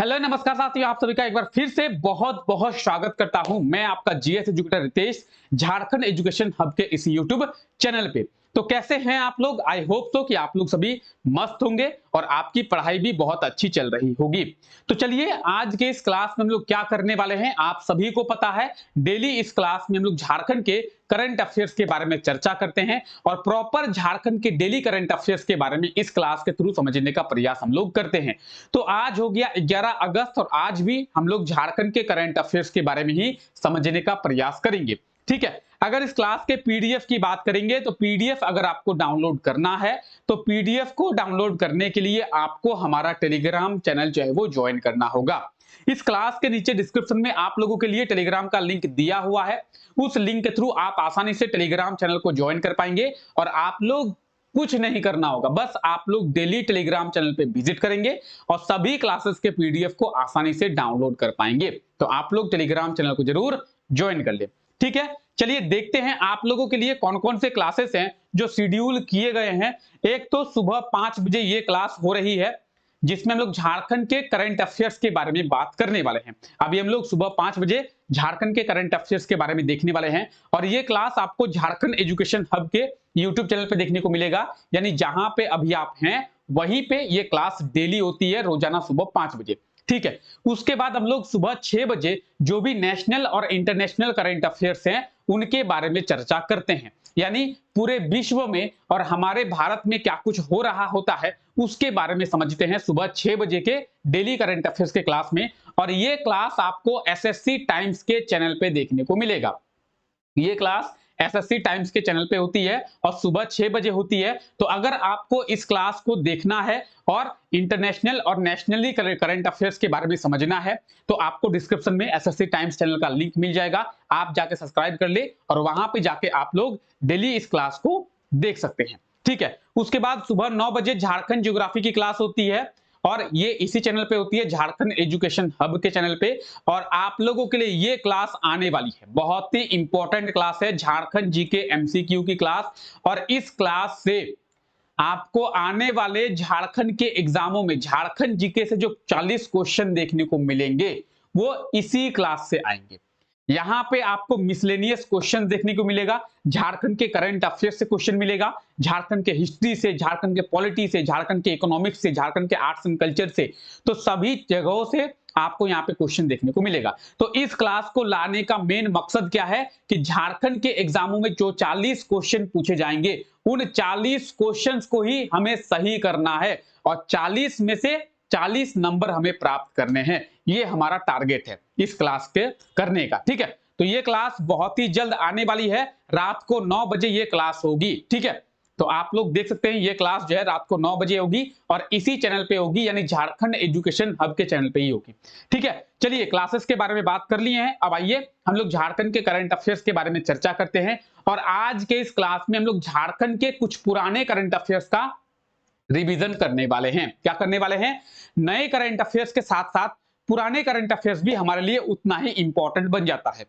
Hello नमस्कार साथियों, आप सभी का एक बार फिर से बहुत बहुत स्वागत करता हूं। मैं आपका GS educator Ritesh, Jharkhand education hub के इस यूट्यूब चैनल पे। तो कैसे हैं आप लोग? आई होप तो कि आप लोग सभी मस्त होंगे और आपकी पढ़ाई भी बहुत अच्छी चल रही होगी। तो चलिए, आज के इस क्लास में हम लोग क्या करने वाले हैं, आप सभी को पता है। डेली इस क्लास में हम लोग झारखंड के करंट अफेयर्स के बारे में चर्चा करते हैं और प्रॉपर झारखंड के डेली करंट अफेयर्स के बारे में इस क्लास के थ्रू समझने का प्रयास हम लोग करते हैं। तो आज हो गया 11 अगस्त और आज भी हम लोग झारखंड के करंट अफेयर्स के बारे में ही समझने का प्रयास करेंगे। ठीक है, अगर इस क्लास के पीडीएफ की बात करेंगे तो पीडीएफ अगर आपको डाउनलोड करना है तो पीडीएफ को डाउनलोड करने के लिए आपको हमारा टेलीग्राम चैनल जो है वो ज्वाइन करना होगा। इस क्लास के नीचे डिस्क्रिप्शन में आप लोगों के लिए टेलीग्राम का लिंक दिया हुआ है। उस लिंक के थ्रू आप आसानी से टेलीग्राम चैनल को ज्वाइन कर पाएंगे और आप लोग कुछ नहीं करना होगा, बस आप लोग डेली टेलीग्राम चैनल पे विजिट करेंगे और सभी क्लासेस के पीडीएफ को आसानी से डाउनलोड कर पाएंगे। तो आप लोग टेलीग्राम चैनल को जरूर ज्वाइन कर ले। ठीक है, चलिए देखते हैं आप लोगों के लिए कौन कौन से क्लासेस हैं जो शेड्यूल किए गए हैं। एक तो सुबह 5 बजे ये क्लास हो रही है जिसमें हम लोग झारखंड के करंट अफेयर्स के बारे में बात करने वाले हैं। अभी हम लोग सुबह 5 बजे झारखंड के करंट अफेयर्स के बारे में देखने वाले हैं और ये क्लास आपको झारखंड एजुकेशन हब के यूट्यूब चैनल पे देखने को मिलेगा। यानी जहां पे अभी आप हैं वहीं पे ये क्लास डेली होती है, रोजाना सुबह 5 बजे। ठीक है, उसके बाद हम लोग सुबह 6 बजे जो भी नेशनल और इंटरनेशनल करंट अफेयर्स हैं उनके बारे में चर्चा करते हैं। यानी पूरे विश्व में और हमारे भारत में क्या कुछ हो रहा होता है उसके बारे में समझते हैं सुबह 6 बजे के डेली करंट अफेयर्स के क्लास में। और ये क्लास आपको एसएससी टाइम्स के चैनल पे देखने को मिलेगा। ये क्लास एसएससी टाइम्स के चैनल पे होती है और सुबह 6 बजे होती है। तो अगर आपको इस क्लास को देखना है और इंटरनेशनल और नेशनली करंट अफेयर्स के बारे में समझना है तो आपको डिस्क्रिप्शन में एसएससी टाइम्स चैनल का लिंक मिल जाएगा। आप जाके सब्सक्राइब कर ले और वहां पे जाके आप लोग डेली इस क्लास को देख सकते हैं। ठीक है, उसके बाद सुबह 9 बजे झारखंड ज्योग्राफी की क्लास होती है और ये इसी चैनल पे होती है, झारखंड एजुकेशन हब के चैनल पे। और आप लोगों के लिए ये क्लास आने वाली है, बहुत ही इंपॉर्टेंट क्लास है, झारखंड जीके एमसीक्यू की क्लास। और इस क्लास से आपको आने वाले झारखंड के एग्जामों में झारखंड जीके से जो 40 क्वेश्चन देखने को मिलेंगे वो इसी क्लास से आएंगे। यहां पे आपको मिसलेनियस क्वेश्चन देखने को मिलेगा, झारखंड के करंट अफेयर्स से क्वेश्चन मिलेगा, झारखंड के हिस्ट्री से, झारखंड के पॉलिटी से, झारखंड के इकोनॉमिक्स से, झारखंड के आर्ट्स एंड कल्चर से। तो सभी जगहों से आपको यहाँ पे क्वेश्चन देखने को मिलेगा। तो इस क्लास को लाने का मेन मकसद क्या है कि झारखंड के एग्जामों में जो 40 क्वेश्चन पूछे जाएंगे उन 40 क्वेश्चंस को ही हमें सही करना है और 40 में से 40 नंबर हमें प्राप्त करने हैं। ये हमारा टारगेट है इस क्लास के करने का। ठीक है, तो ये क्लास बहुत ही जल्द आने वाली है, रात को 9 बजे ये क्लास होगी। ठीक है, तो आप लोग देख सकते हैं ये क्लास जो है रात को 9 बजे होगी और इसी चैनल पे होगी, यानी झारखंड एजुकेशन हब के चैनल पे ही होगी। ठीक है, चलिए क्लासेस के बारे में बात कर लिए हैं, अब आइए हम लोग झारखंड के करंट अफेयर्स के बारे में चर्चा करते हैं। और आज के इस क्लास में हम लोग झारखंड के कुछ पुराने करंट अफेयर्स का रिवीजन करने वाले हैं। क्या करने वाले हैं? नए करंट अफेयर्स के साथ साथ पुराने करंट अफेयर्स भी हमारे लिए उतना ही इंपॉर्टेंट बन जाता है।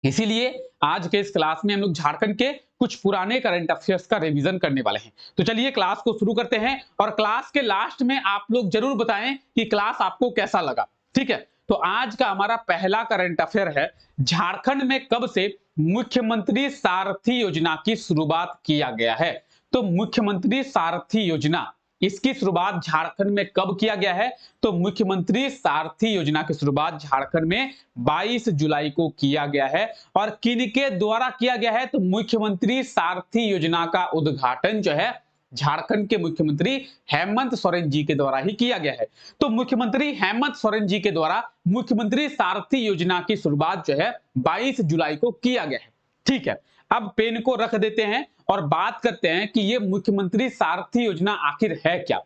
इसीलिए आज के इस क्लास में हम लोग झारखंड के कुछ पुराने करंट अफेयर्स का रिवीजन करने वाले हैं। तो चलिए क्लास को शुरू करते हैं और क्लास के लास्ट में आप लोग जरूर बताएं कि क्लास आपको कैसा लगा। ठीक है, तो आज का हमारा पहला करंट अफेयर है, झारखंड में कब से मुख्यमंत्री सारथी योजना की शुरुआत किया गया है? तो मुख्यमंत्री सारथी योजना, इसकी शुरुआत झारखंड में कब किया गया है? तो मुख्यमंत्री सारथी योजना की शुरुआत झारखंड में 22 जुलाई को किया गया है। और किनके द्वारा किया गया है? तो मुख्यमंत्री सारथी योजना का उद्घाटन जो है झारखंड के मुख्यमंत्री हेमंत सोरेन जी के द्वारा ही किया गया है। तो मुख्यमंत्री हेमंत सोरेन जी के द्वारा मुख्यमंत्री सारथी योजना की शुरुआत जो है 22 जुलाई को किया गया है। ठीक है, अब पेन को रख देते हैं और बात करते हैं कि ये मुख्यमंत्री सारथी योजना आखिर है क्या।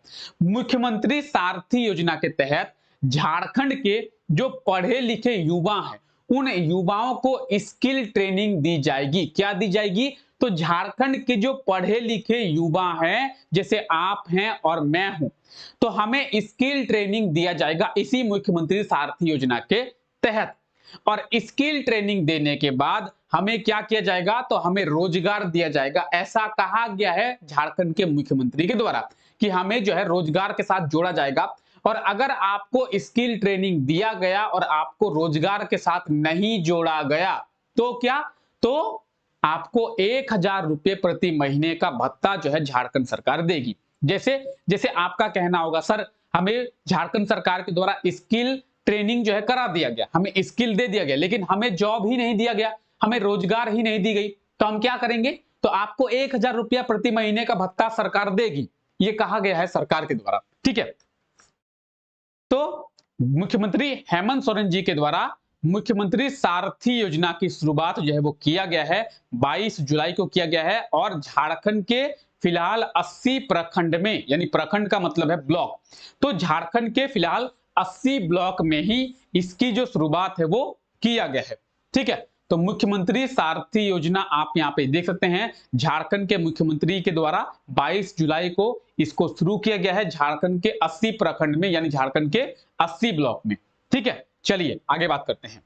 मुख्यमंत्री सारथी योजना के तहत झारखंड के जो पढ़े लिखे युवा हैं उन युवाओं को स्किल ट्रेनिंग दी जाएगी। क्या दी जाएगी? तो झारखंड के जो पढ़े लिखे युवा हैं, जैसे आप हैं और मैं हूं, तो हमें स्किल ट्रेनिंग दिया जाएगा इसी मुख्यमंत्री सारथी योजना के तहत। और स्किल ट्रेनिंग देने के बाद हमें क्या किया जाएगा? तो हमें रोजगार दिया जाएगा। ऐसा कहा गया है झारखंड के मुख्यमंत्री के द्वारा कि हमें जो है रोजगार के साथ जोड़ा जाएगा। और अगर आपको स्किल ट्रेनिंग दिया गया और आपको रोजगार के साथ नहीं जोड़ा गया तो क्या, तो आपको 1000 रुपये प्रति महीने का भत्ता जो है झारखंड सरकार देगी। जैसे जैसे आपका कहना होगा सर हमें झारखंड सरकार के द्वारा स्किल ट्रेनिंग जो है करा दिया गया, हमें स्किल दे दिया गया, लेकिन हमें जॉब ही नहीं दिया गया, हमें रोजगार ही नहीं दी गई, तो हम क्या करेंगे, तो आपको 1000 रुपया प्रति महीने का भत्ता सरकार देगी, ये कहा गया है सरकार के द्वारा। ठीक है, तो मुख्यमंत्री हेमंत सोरेन जी के द्वारा मुख्यमंत्री सारथी योजना की शुरुआत जो है वो किया गया है, 22 जुलाई को किया गया है। और झारखंड के फिलहाल 80 प्रखंड में, यानी प्रखंड का मतलब है ब्लॉक, तो झारखंड के फिलहाल 80 ब्लॉक में ही इसकी जो शुरुआत है वो किया गया है। ठीक है, तो मुख्यमंत्री सारथी योजना आप यहाँ पे देख सकते हैं, झारखंड के मुख्यमंत्री के द्वारा 22 जुलाई को इसको शुरू किया गया है झारखंड के 80 प्रखंड में, यानी झारखंड के 80 ब्लॉक में। ठीक है, चलिए आगे बात करते हैं।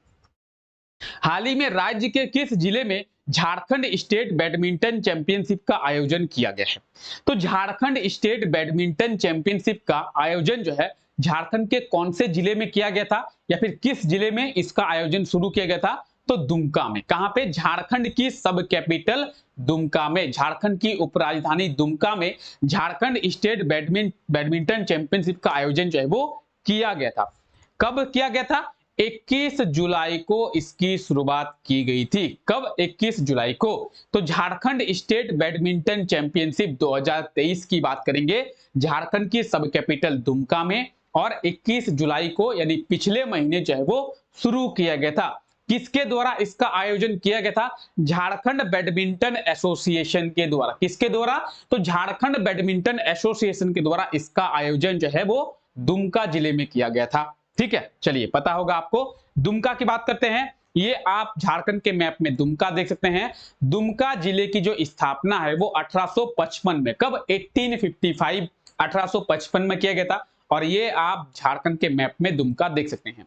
हाल ही में राज्य के किस जिले में झारखंड स्टेट बैडमिंटन चैंपियनशिप का आयोजन किया गया है? तो झारखंड स्टेट बैडमिंटन चैंपियनशिप का आयोजन जो है झारखंड के कौन से जिले में किया गया था, या फिर किस जिले में इसका आयोजन शुरू किया गया था? तो दुमका में। कहां पे? झारखंड की सब कैपिटल दुमका में, झारखंड की उपराजधानी दुमका में झारखंड स्टेट बैडमिंटन चैंपियनशिप का आयोजन जो है वो किया गया था। कब किया गया था? 21 जुलाई को इसकी शुरुआत की गई थी। कब? 21 जुलाई को। तो झारखंड स्टेट बैडमिंटन चैंपियनशिप 2023 की बात करेंगे, झारखंड की सब कैपिटल दुमका में, और 21 जुलाई को यानी पिछले महीने जो है वो शुरू किया गया था। किसके द्वारा इसका आयोजन किया गया था? झारखंड बैडमिंटन एसोसिएशन के द्वारा। किसके द्वारा? तो झारखंड बैडमिंटन एसोसिएशन के द्वारा इसका आयोजन जो है वो दुमका जिले में किया गया था। ठीक है, चलिए पता होगा आपको। दुमका की बात करते हैं, ये आप झारखंड के मैप में दुमका देख सकते हैं। दुमका जिले की जो स्थापना है वो 1855 में, कब? 1855, 1855 में किया गया था, और ये आप झारखंड के मैप में दुमका देख सकते हैं।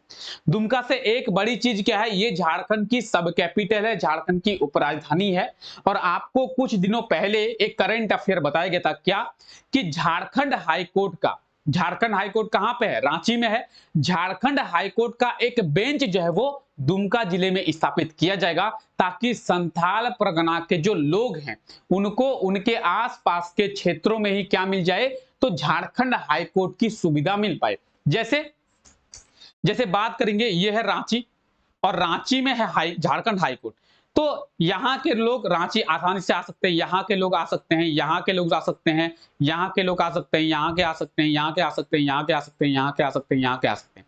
दुमका से एक बड़ी चीज क्या है, ये झारखंड की सब कैपिटल है, झारखंड की उपराजधानी है। और आपको कुछ दिनों पहले एक करंट अफेयर बताया गया था, क्या? कि झारखंड हाईकोर्ट का, झारखंड हाईकोर्ट कहां पे है? रांची में है। झारखंड हाईकोर्ट का एक बेंच जो है वो दुमका जिले में स्थापित किया जाएगा, ताकि संथाल परगना के जो लोग हैं उनको उनके आसपास के क्षेत्रों में ही क्या मिल जाए, तो झारखंड हाईकोर्ट की सुविधा मिल पाए। जैसे जैसे बात करेंगे, ये है रांची, और रांची में है झारखंड हाईकोर्ट, तो यहाँ के लोग रांची आसानी से आ सकते हैं, यहाँ के लोग आ सकते हैं, यहाँ के लोग आ सकते हैं, यहाँ के लोग आ सकते हैं, यहाँ के आ सकते हैं, यहाँ के आ सकते हैं, यहाँ के आ सकते हैं, यहाँ के आ सकते हैं, यहाँ के आ सकते हैं।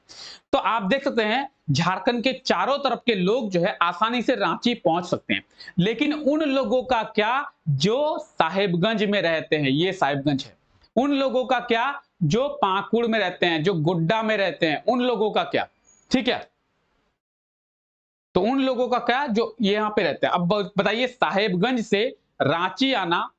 तो आप देख सकते हैं झारखंड के चारों तरफ के लोग जो है आसानी से रांची पहुंच सकते हैं। लेकिन उन लोगों का क्या जो साहेबगंज में रहते हैं, ये साहेबगंज है, उन लोगों का क्या जो पाकुड़ में रहते हैं, जो गोड्डा में रहते हैं, उन लोगों का क्या? ठीक है, तो उन लोगों का क्या जो यहां पे रहते हैं। अब बताइए साहेबगंज से रांची आना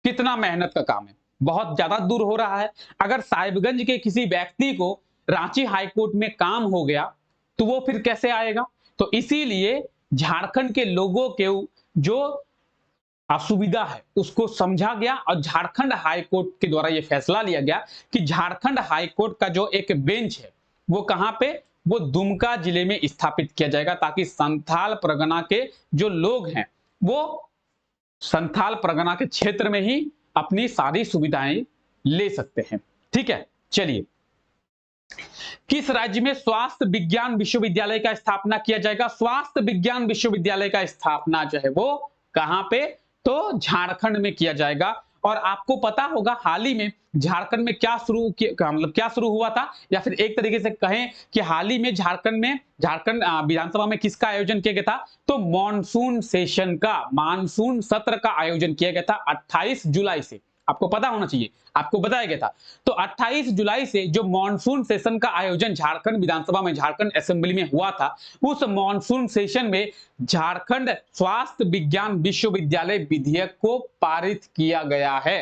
कितना मेहनत का काम है, बहुत ज्यादा दूर हो रहा है। अगर साहिबगंज के किसी व्यक्ति को रांची हाईकोर्ट में काम हो गया तो वो फिर कैसे आएगा? तो इसीलिए झारखंड के लोगों के जो असुविधा है उसको समझा गया, और झारखंड हाईकोर्ट के द्वारा यह फैसला लिया गया कि झारखंड हाईकोर्ट का जो एक बेंच है वो कहां पे? वो दुमका जिले में स्थापित किया जाएगा, ताकि संथाल परगना के जो लोग हैं वो संथाल परगना के क्षेत्र में ही अपनी सारी सुविधाएं ले सकते हैं। ठीक है, चलिए, किस राज्य में स्वास्थ्य विज्ञान विश्वविद्यालय का स्थापना किया जाएगा? स्वास्थ्य विज्ञान विश्वविद्यालय का स्थापना जो है वो कहां पे? तो झारखंड में किया जाएगा। और आपको पता होगा हाल ही में झारखंड में क्या शुरू किया, मतलब क्या शुरू हुआ था, या फिर एक तरीके से कहें कि हाल ही में झारखंड विधानसभा में किसका आयोजन किया गया था? तो मॉनसून सेशन का, मानसून सत्र का आयोजन किया गया था 28 जुलाई से। आपको पता होना चाहिए, आपको बताया गया था। तो 28 जुलाई से जो मॉनसून सेशन का आयोजन झारखंड विधानसभा में, झारखंड असेंबली में हुआ था, उस मॉनसून सेशन में झारखंड स्वास्थ्य विज्ञान विश्वविद्यालय विधेयक को पारित किया गया है।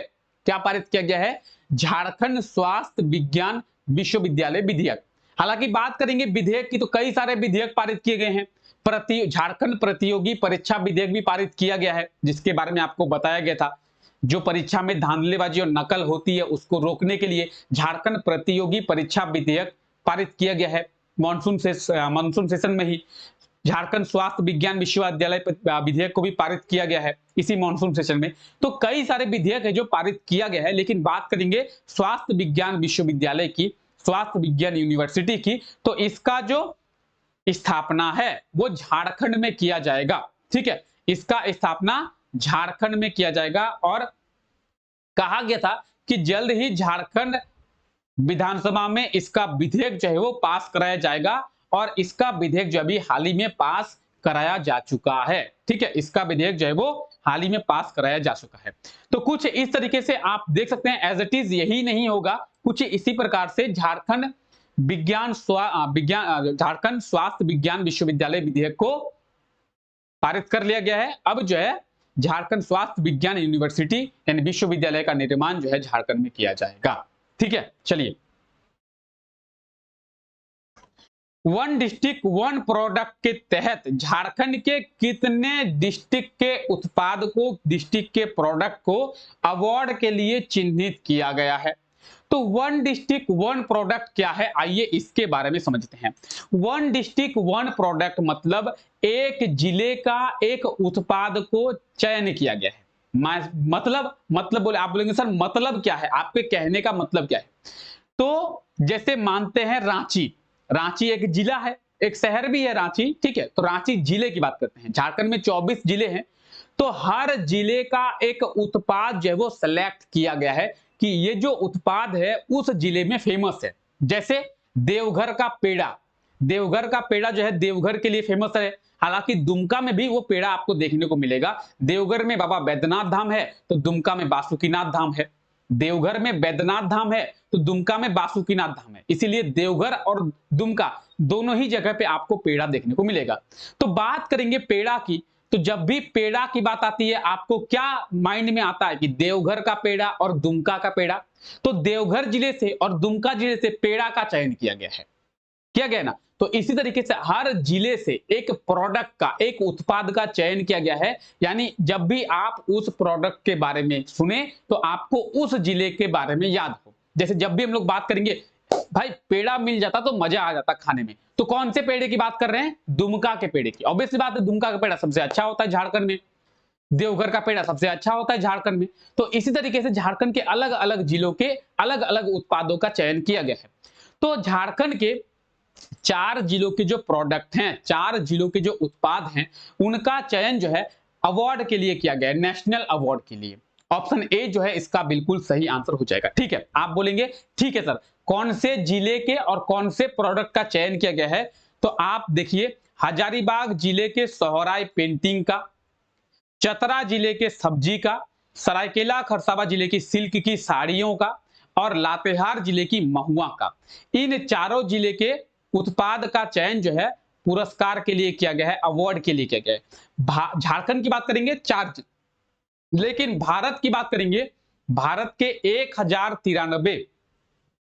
क्या पारित किया गया है? झारखंड स्वास्थ्य विज्ञान विश्वविद्यालय विधेयक। हालांकि बात करेंगे विधेयक की तो कई सारे विधेयक पारित किए गए हैं। झारखंड प्रतियोगी परीक्षा विधेयक भी पारित किया गया है, जिसके बारे में आपको बताया गया था। जो परीक्षा में धांधलीबाजी और नकल होती है उसको रोकने के लिए झारखंड प्रतियोगी परीक्षा विधेयक पारित किया गया है मानसून सेशन में ही। झारखंड स्वास्थ्य विज्ञान विश्वविद्यालय विधेयक को भी पारित किया गया है इसी मानसून सेशन में। तो कई सारे विधेयक है जो पारित किया गया है, लेकिन बात करेंगे स्वास्थ्य विज्ञान विश्वविद्यालय की, स्वास्थ्य विज्ञान यूनिवर्सिटी की, तो इसका जो स्थापना है वो झारखंड में किया जाएगा। ठीक है, इसका स्थापना झारखंड में किया जाएगा और कहा गया था कि जल्द ही झारखंड विधानसभा में इसका विधेयक जो है वो पास कराया जाएगा और इसका विधेयक जो अभी हाल ही में पास कराया जा चुका है। ठीक है, इसका विधेयक जो है वो हाल ही में पास कराया जा चुका है। तो कुछ इस तरीके से आप देख सकते हैं, एज इट इज यही नहीं होगा, कुछ इसी प्रकार से झारखंड झारखंड स्वास्थ्य विज्ञान विश्वविद्यालय विधेयक को पारित कर लिया गया है। अब जो है झारखंड स्वास्थ्य विज्ञान यूनिवर्सिटी यानी विश्वविद्यालय का निर्माण जो है झारखंड में किया जाएगा। ठीक है, चलिए, वन डिस्ट्रिक्ट वन प्रोडक्ट के तहत झारखंड के कितने डिस्ट्रिक्ट के उत्पाद को, डिस्ट्रिक्ट के प्रोडक्ट को अवार्ड के लिए चिन्हित किया गया है? तो वन डिस्ट्रिक्ट वन प्रोडक्ट क्या है, आइए इसके बारे में समझते हैं। वन डिस्ट्रिक्ट वन प्रोडक्ट मतलब एक जिले का एक उत्पाद को चयन किया गया है। मतलब बोले आप बोलेंगे सर मतलब क्या है, आपके कहने का मतलब क्या है? तो जैसे मानते हैं रांची एक जिला है, एक शहर भी है रांची। ठीक है, तो रांची जिले की बात करते हैं। झारखंड में 24 जिले हैं, तो हर जिले का एक उत्पाद जो है वो सिलेक्ट किया गया है कि ये जो उत्पाद है उस जिले में फेमस है। जैसे देवघर का पेड़ा जो है देवघर के लिए फेमस है। हालांकि दुमका में भी वो पेड़ा आपको देखने को मिलेगा। देवघर में बाबा बैद्यनाथ धाम है तो दुमका में बासुकीनाथ धाम है। देवघर में बैद्यनाथ धाम है तो दुमका में बासुकीनाथ धाम है। इसीलिए देवघर और दुमका दोनों ही जगह पे आपको पेड़ा देखने को मिलेगा। तो बात करेंगे पेड़ा की, तो जब भी पेड़ा की बात आती है आपको क्या माइंड में आता है कि देवघर का पेड़ा और दुमका का पेड़ा। तो देवघर जिले से और दुमका जिले से पेड़ा का चयन किया गया ना। तो इसी तरीके से हर जिले से एक प्रोडक्ट का, एक उत्पाद का चयन किया गया है। यानी जब भी आप उस प्रोडक्ट के बारे में सुने तो आपको उस जिले के बारे में याद हो। जैसे जब भी हम लोग बात करेंगे भाई पेड़ा मिल जाता तो मजा आ जाता खाने में, तो कौन से पेड़े की बात कर रहे हैं? दुमका के पेड़े की। ऑब्वियसली बात है, दुमका का पेड़ा सबसे अच्छा होता है झारखंड में, देवघर का पेड़ा सबसे अच्छा होता है झारखंड में। तो इसी तरीके से झारखंड के अलग अलग जिलों के अलग अलग उत्पादों का चयन किया गया है। तो झारखंड के 4 जिलों के जो प्रोडक्ट हैं, 4 जिलों के जो उत्पाद हैं, उनका चयन जो है अवार्ड के लिए किया गया है, नेशनल अवार्ड के लिए। ऑप्शन ए जो है इसका बिल्कुल सही आंसर हो जाएगा। ठीक है, आप बोलेंगे ठीक है सर कौन से जिले के और कौन से प्रोडक्ट का चयन किया गया है? तो आप देखिए, हजारीबाग जिले के सोहराय पेंटिंग का, चतरा जिले के सब्जी का, सरायकेला खरसावां जिले की सिल्क की साड़ियों का और लातेहार जिले की महुआ का। इन चारों जिले के उत्पाद का चयन जो है पुरस्कार के लिए किया गया है, अवार्ड के लिए किया गया है। झारखंड की बात करेंगे 4, लेकिन भारत की बात करेंगे, भारत के 1093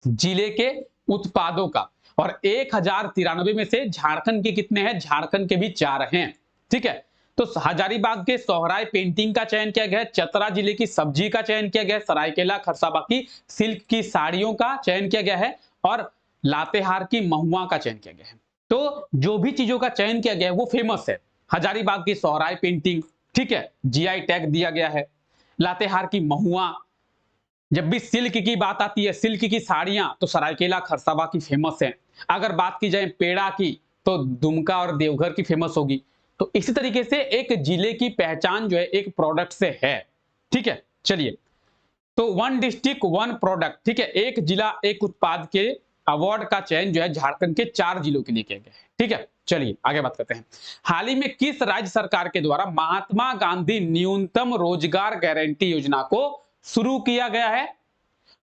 जिले के उत्पादों का, और 1093 में से झारखंड के कितने हैं? झारखंड के भी 4 हैं। ठीक है, तो हजारीबाग के सोहराय पेंटिंग का चयन किया गया है, चतरा जिले की सब्जी का चयन किया गया है, सरायकेला खरसावां की सिल्क की साड़ियों का चयन किया गया है और लातेहार की महुआ का चयन किया गया है। तो जो भी चीजों का चयन किया गया है वो फेमस है। हजारीबाग की सोहराय पेंटिंग, ठीक है, जीआई टैग दिया गया है। लातेहार की महुआ, जब भी सिल्क की बात आती है, सिल्क की साड़ियां, तो सरायकेला खरसावां की फेमस है। अगर बात की जाए पेड़ा की तो दुमका और देवघर की फेमस होगी। तो इसी तरीके से एक जिले की पहचान जो है एक प्रोडक्ट से है। ठीक है, चलिए, तो वन डिस्ट्रिक्ट वन प्रोडक्ट, ठीक है, एक जिला एक उत्पाद के अवार्ड का चयन जो है झारखंड के 4 जिलों के लिए किया गया है। ठीक है, चलिए आगे बात करते हैं। हाल ही में किस राज्य सरकार के द्वारा महात्मा गांधी न्यूनतम रोजगार गारंटी योजना को शुरू किया गया है?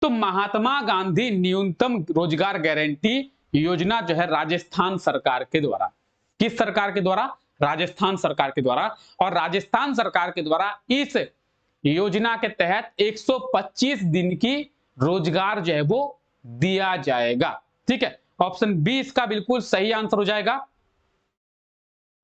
तो महात्मा गांधी न्यूनतम रोजगार गारंटी योजना जो है राजस्थान सरकार के द्वारा, किस सरकार के द्वारा? राजस्थान सरकार के द्वारा। और राजस्थान सरकार के द्वारा इस योजना के तहत 125 दिन की रोजगार जो है वो दिया जाएगा। ठीक है, ऑप्शन बी इसका बिल्कुल सही आंसर हो जाएगा।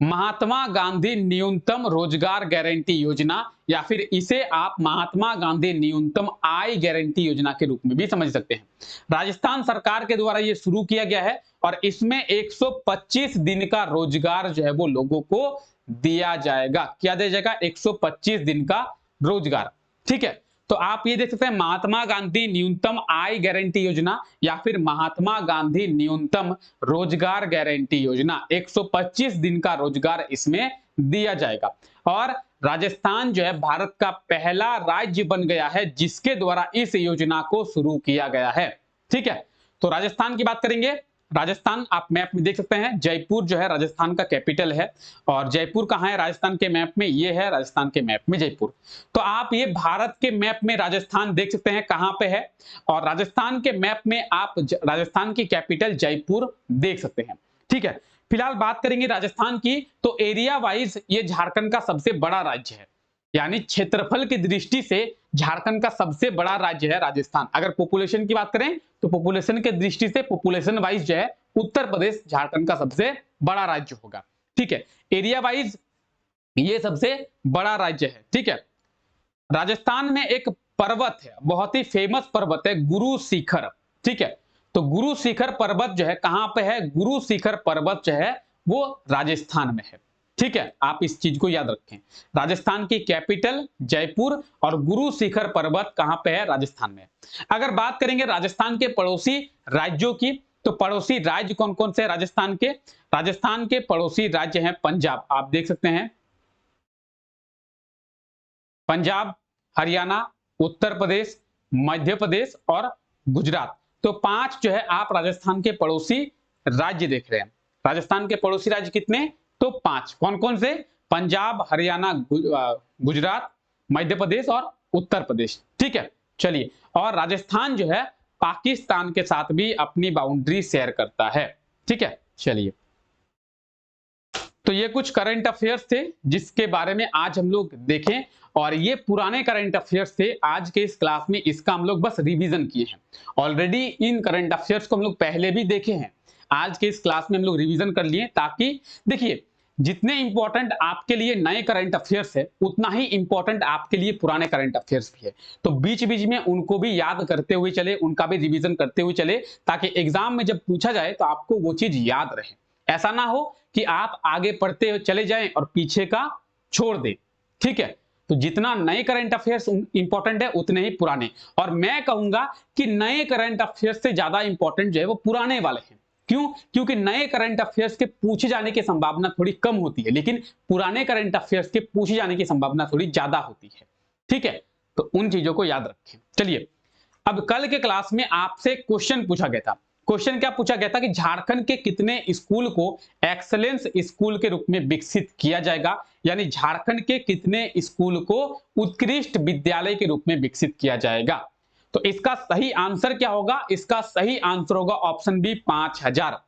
महात्मा गांधी न्यूनतम रोजगार गारंटी योजना, या फिर इसे आप महात्मा गांधी न्यूनतम आय गारंटी योजना के रूप में भी समझ सकते हैं। राजस्थान सरकार के द्वारा यह शुरू किया गया है और इसमें 125 दिन का रोजगार जो है वो लोगों को दिया जाएगा। क्या दिया जाएगा? 125 दिन का रोजगार। ठीक है, तो आप ये देख सकते हैं महात्मा गांधी न्यूनतम आय गारंटी योजना या फिर महात्मा गांधी न्यूनतम रोजगार गारंटी योजना, 125 दिन का रोजगार इसमें दिया जाएगा। और राजस्थान जो है भारत का पहला राज्य बन गया है जिसके द्वारा इस योजना को शुरू किया गया है। ठीक है, तो राजस्थान की बात करेंगे। राजस्थान आप मैप में देख सकते हैं, जयपुर जो है राजस्थान का कैपिटल है। और जयपुर कहाँ है राजस्थान के मैप में? ये है राजस्थान के मैप में जयपुर। तो आप ये भारत के मैप में राजस्थान देख सकते हैं कहां पे है, और राजस्थान के मैप में आप राजस्थान की कैपिटल जयपुर देख सकते हैं। ठीक है, फिलहाल बात करेंगे राजस्थान की, तो एरिया वाइज ये झारखंड का सबसे बड़ा राज्य है, यानी क्षेत्रफल की दृष्टि से झारखंड का सबसे बड़ा राज्य है राजस्थान। अगर पॉपुलेशन की बात करें तो पॉपुलेशन के दृष्टि से पॉपुलेशन वाइज जो है उत्तर प्रदेश झारखंड का सबसे बड़ा राज्य होगा। ठीक है, एरिया वाइज ये सबसे बड़ा राज्य है। ठीक है, राजस्थान में एक पर्वत है, बहुत ही फेमस पर्वत है, गुरु शिखर। ठीक है, तो गुरु शिखर पर्वत जो है कहां पे है? गुरु शिखर पर्वत जो है वो राजस्थान में है। ठीक है, आप इस चीज को याद रखें। राजस्थान की कैपिटल जयपुर और गुरु शिखर पर्वत कहां पे है? राजस्थान में। अगर बात करेंगे राजस्थान के पड़ोसी राज्यों की, तो पड़ोसी राज्य कौन कौन से राजस्थान के? राजस्थान के पड़ोसी राज्य हैं पंजाब, आप देख सकते हैं पंजाब, हरियाणा, उत्तर प्रदेश, मध्य प्रदेश और गुजरात। तो 5 जो है आप राजस्थान के पड़ोसी राज्य देख रहे हैं। राजस्थान के पड़ोसी राज्य कितने? तो 5। कौन कौन से? पंजाब, हरियाणा, गुजरात, मध्य प्रदेश और उत्तर प्रदेश। ठीक है, चलिए, और राजस्थान जो है पाकिस्तान के साथ भी अपनी बाउंड्री शेयर करता है। ठीक है, चलिए, तो ये कुछ करंट अफेयर्स थे जिसके बारे में आज हम लोग देखें, और ये पुराने करंट अफेयर्स थे। आज के इस क्लास में इसका हम लोग बस रिवीजन किए हैं। ऑलरेडी इन करंट अफेयर्स को हम लोग पहले भी देखे हैं, आज के इस क्लास में हम लोग रिवीजन कर लिए, ताकि देखिए जितने इंपॉर्टेंट आपके लिए नए करंट अफेयर्स है उतना ही इंपॉर्टेंट आपके लिए पुराने करंट अफेयर्स भी है। तो बीच बीच में उनको भी याद करते हुए चले, उनका भी रिवीजन करते हुए चले, ताकि एग्जाम में जब पूछा जाए तो आपको वो चीज याद रहे। ऐसा ना हो कि आप आगे पढ़ते चले जाएं और पीछे का छोड़ दें। ठीक है, तो जितना नए करंट अफेयर्स इंपॉर्टेंट है उतने ही पुराने, और मैं कहूंगा कि नए करंट अफेयर्स से ज्यादा इंपॉर्टेंट जो है वो पुराने वाले हैं। क्यों? क्योंकि नए करंट अफेयर्स के पूछे जाने की संभावना थोड़ी कम होती है, लेकिन पुराने करंट अफेयर्स के पूछे जाने की संभावना थोड़ी ज्यादा होती है। ठीक है, तो उन चीजों को याद रखें। चलिए, अब कल के क्लास में आपसे क्वेश्चन पूछा गया था। क्वेश्चन क्या पूछा गया था कि झारखंड के कितने स्कूल को एक्सेलेंस स्कूल के रूप में विकसित किया जाएगा, यानी झारखंड के कितने स्कूल को उत्कृष्ट विद्यालय के रूप में विकसित किया जाएगा। तो इसका सही आंसर क्या होगा? इसका सही आंसर होगा ऑप्शन बी, 5000।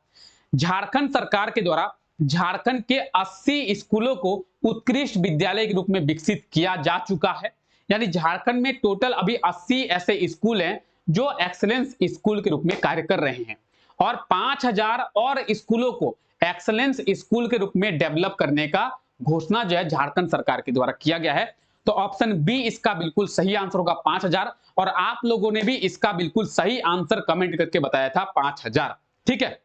झारखंड सरकार के द्वारा झारखंड के 80 स्कूलों को उत्कृष्ट विद्यालय के रूप में विकसित किया जा चुका है, यानी झारखंड में टोटल अभी 80 ऐसे स्कूल हैं जो एक्सेलेंस स्कूल के रूप में कार्य कर रहे हैं, और 5000 और स्कूलों को एक्सेलेंस स्कूल के रूप में डेवलप करने का घोषणा जो है झारखंड सरकार के द्वारा किया गया है। तो ऑप्शन बी इसका बिल्कुल सही आंसर होगा, 5000। और आप लोगों ने भी इसका बिल्कुल सही आंसर कमेंट करके बताया था, 5000। ठीक है,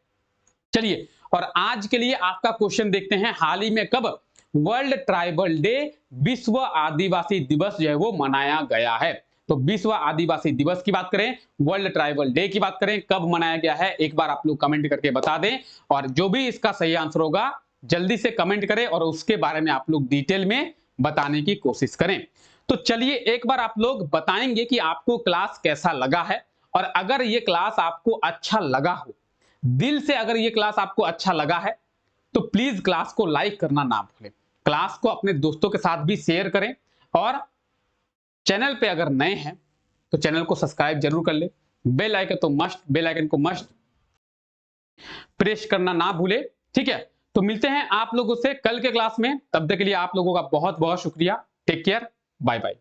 चलिए, और आज के लिए आपका क्वेश्चन देखते हैं। हाल ही में कब वर्ल्ड ट्राइबल डे, विश्व आदिवासी दिवस जो है वो मनाया गया है? तो विश्व आदिवासी दिवस की बात करें, वर्ल्ड ट्राइबल डे की बात करें, कब मनाया गया है, एक बार आप लोग कमेंट करके बता दें। और जो भी इसका सही आंसर होगा जल्दी से कमेंट करें और उसके बारे में आप लोग डिटेल में बताने की कोशिश करें। तो चलिए, एक बार आप लोग बताएंगे कि आपको क्लास कैसा लगा है, और अगर ये क्लास आपको अच्छा लगा हो, दिल से अगर ये क्लास आपको अच्छा लगा है, तो प्लीज क्लास को लाइक करना ना भूलें। क्लास को अपने दोस्तों के साथ भी शेयर करें, और चैनल पे अगर नए हैं तो चैनल को सब्सक्राइब जरूर कर ले। बेल आइकन को मस्ट प्रेस करना ना भूले। ठीक है, तो मिलते हैं आप लोगों से कल के क्लास में। तब तक के लिए आप लोगों का बहुत बहुत शुक्रिया। Take care, bye bye.